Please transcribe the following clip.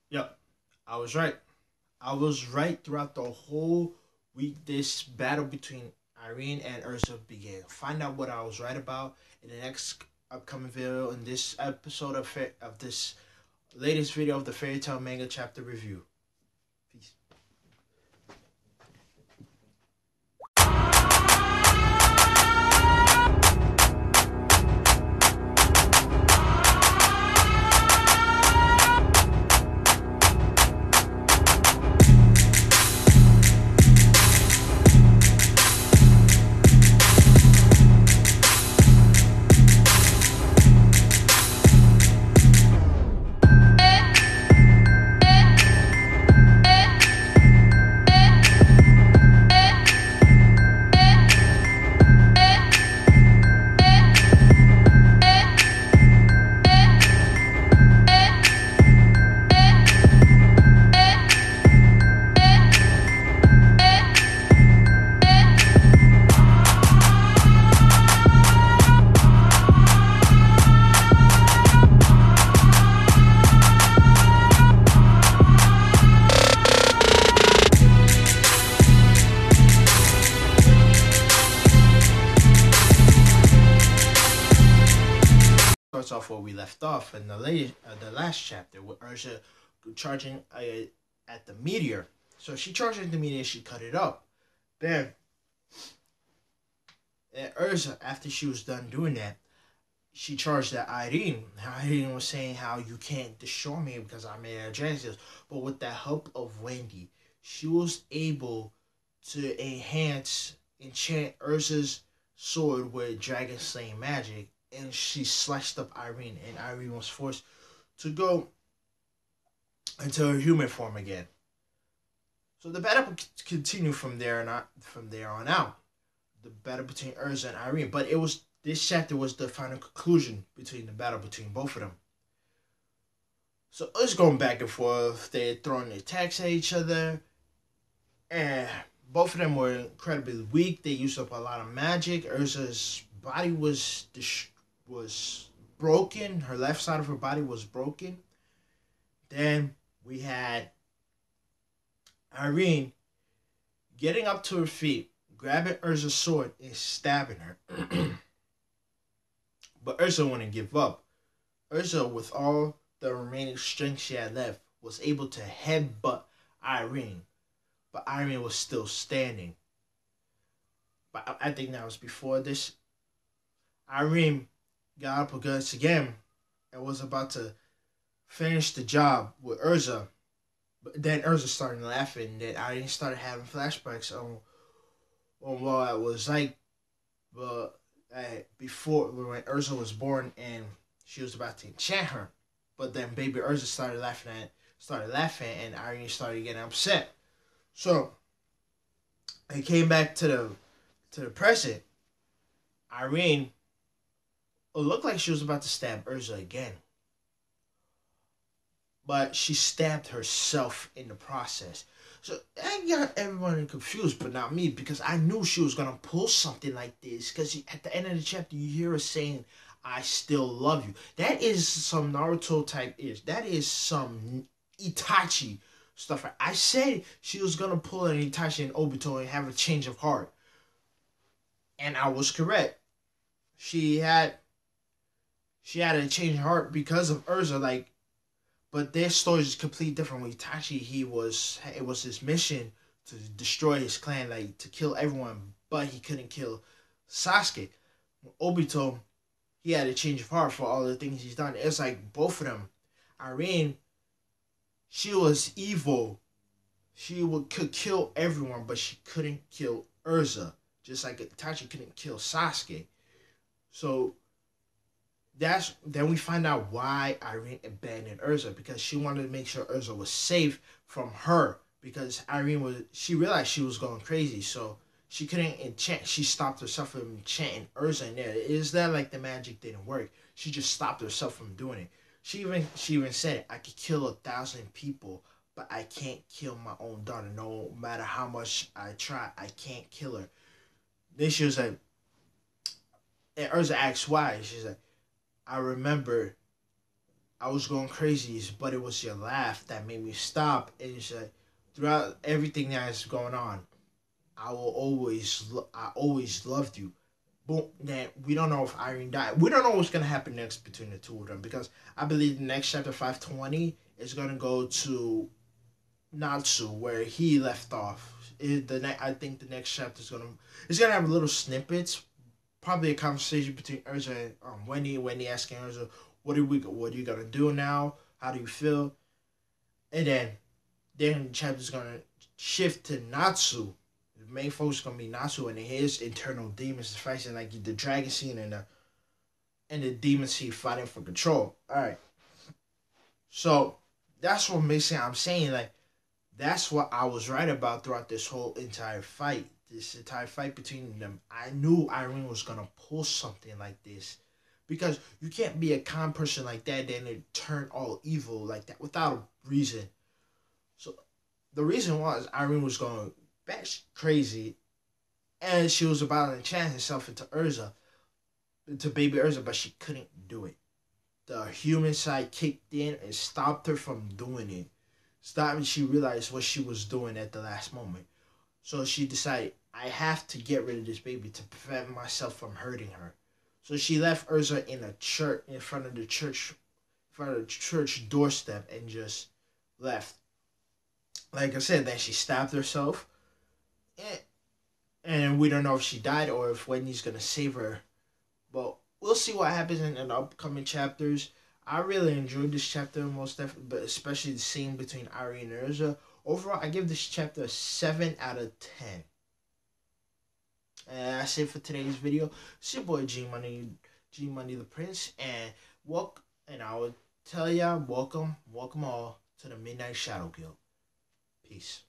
Yep, I was right. I was right throughout the whole week. This battle between Irene and Ursa began. Find out what I was right about in the next upcoming video in this episode of this latest video of the Fairy Tail Manga Chapter Review. Peace. Starts off where we left off in the last chapter with Ursa charging at the meteor. So she charged at the meteor, she cut it up. Then Ursa, after she was done doing that, she charged at Irene. Irene was saying how you can't destroy me because I made a Genesis. But with the help of Wendy, she was able to enchant Ursa's sword with dragon slaying magic, and she slashed up Irene, and Irene was forced to go into her human form again. So the battle continued from there on out. The battle between Ursa and Irene, but it was this chapter was the final conclusion between the battle between both of them. So it's going back and forth. They're throwing attacks at each other, and both of them were incredibly weak. They used up a lot of magic. Ursa's body was broken. Her left side of her body was broken. Then we had Irene getting up to her feet, grabbing Ursa's sword and stabbing her. But Ursa wouldn't give up. Ursa, with all the remaining strength she had left, was able to headbutt Irene. But Irene was still standing. But I think that was before this. Irene got up against again and was about to finish the job with Ursa. But then Ursa started laughing. And then Irene started having flashbacks on what it was like before when Ursa was born and she was about to enchant her. But then baby Ursa started laughing and Irene started getting upset. So it came back to the present. Irene, it looked like she was about to stab Ursa again. But she stabbed herself in the process. So I got everyone confused, but not me, because I knew she was going to pull something like this. Because at the end of the chapter, you hear her saying, I still love you. That is some Naruto type ish. That is some Itachi stuff. I said she was going to pull an Itachi and Obito and have a change of heart. And I was correct. She had a change of heart because of Ursa, like, but their story is completely different. With Itachi, it was his mission to destroy his clan, like to kill everyone, but he couldn't kill Sasuke. Obito, he had a change of heart for all the things he's done. It's like both of them. Irene, she was evil. Could kill everyone, but she couldn't kill Ursa. Just like Itachi couldn't kill Sasuke. So then we find out why Irene abandoned Ursa, because she wanted to make sure Ursa was safe from her, because she realized she was going crazy, so she couldn't enchant. She stopped herself from enchanting Ursa in there. It's not like the magic didn't work. She just stopped herself from doing it. She even said, I could kill 1,000 people, but I can't kill my own daughter. No matter how much I try, I can't kill her. Then she was like, and Ursa asked why. She's like, I remember I was going crazy, but it was your laugh that made me stop. And it's like, throughout everything that is going on, I always loved you. Boom. Then we don't know if Irene died. We don't know what's gonna happen next between the two of them because I believe the next chapter 520 is gonna go to Natsu where he left off. I think the next chapter is gonna have little snippets, probably a conversation between Urza and Wendy. Wendy asking Urza, what are you gonna do now? How do you feel? And then the chapter's gonna shift to Natsu. The main focus is gonna be Natsu and his internal demons fighting like the dragon scene and the demon scene fighting for control. Alright. So that's what makes it I'm saying like that's what I was right about throughout this whole entire fight. This entire fight between them. I knew Irene was gonna pull something like this. Because you can't be a kind person like that, then it turn all evil like that without a reason. So the reason was Irene was going back crazy, and she was about to enchant herself into baby Urza, but she couldn't do it. The human side kicked in and stopped her from doing it. Stopped and she realized what she was doing at the last moment. So she decided, I have to get rid of this baby to prevent myself from hurting her. So she left Urza in a church in front of the church doorstep and just left. Like I said, then she stabbed herself. And we don't know if she died or if Wendy's gonna save her. But we'll see what happens in the upcoming chapters. I really enjoyed this chapter most definitely, but especially the scene between Ari and Urza. Overall, I give this chapter a 7 out of 10. And that's it for today's video. It's your boy G Money the Prince, and I would tell y'all welcome all to the Midnight Shadow Guild. Peace.